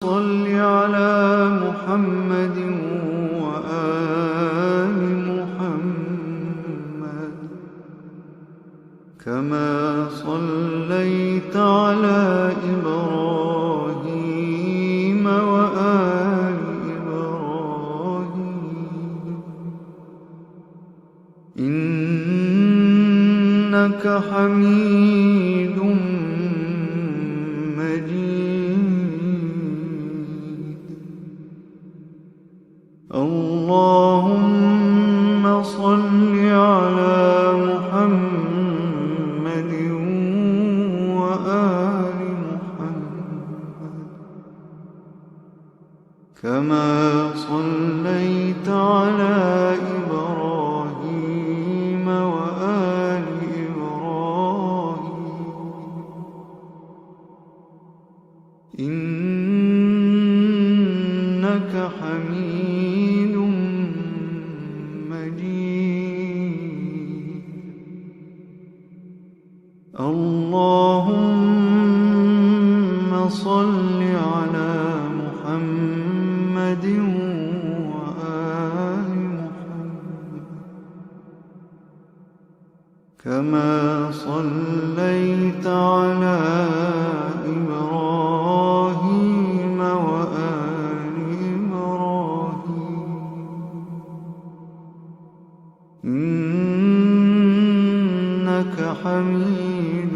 صل على محمد وآل محمد كما صليت على إبراهيم وآل إبراهيم إنك حميد مجيد. اللهم صل على محمد وآل محمد كما صليت على إبراهيم وآل إبراهيم إنك حميد مجيد. اللهم صل على محمد وآل محمد كما صليت على إبراهيم وآل إبراهيم إنك حميد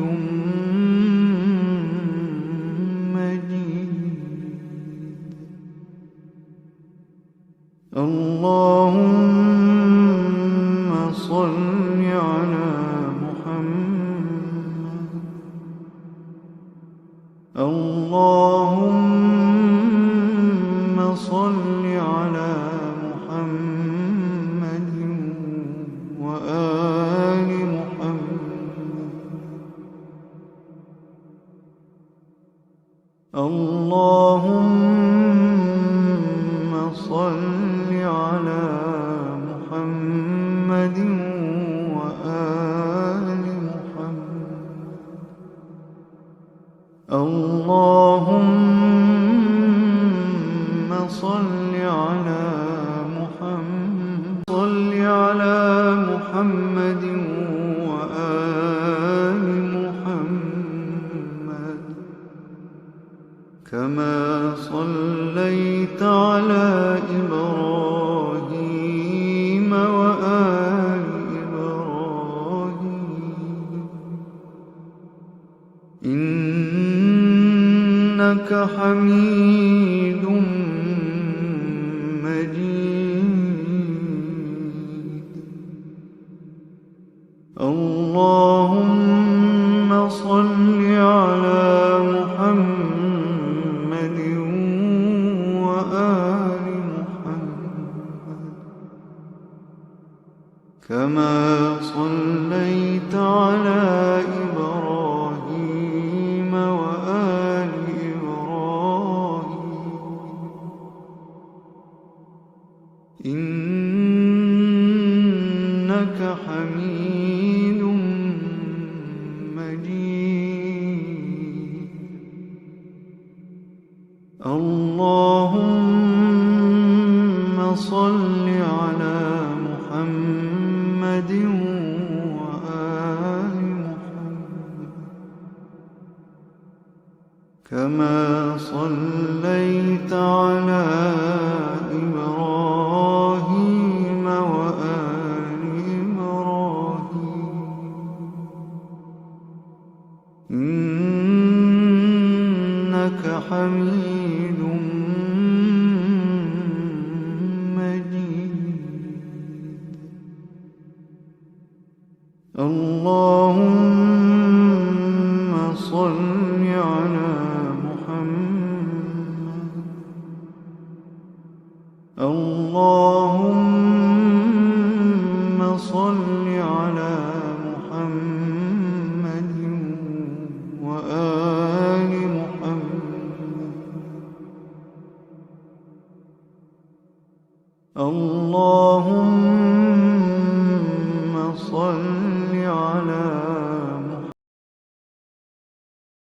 مجيد. اللهم صل على محمد. اللهم صل على محمد وآل محمد. اللهم صل على محمد وآل محمد. اللهم صل على محمد. صل على محمد وآل محمد كما صليت على إبراهيم وآل إبراهيم إنك حميد مجيد. اللهم صل على محمد وآل محمد كما صليت على إبراهيم وآل إبراهيم إنك حميد مجيد. اللهم صل على محمد وآل محمد كما صليت على إبراهيم وآل إبراهيم إنك حميد اللهم صل على محمد.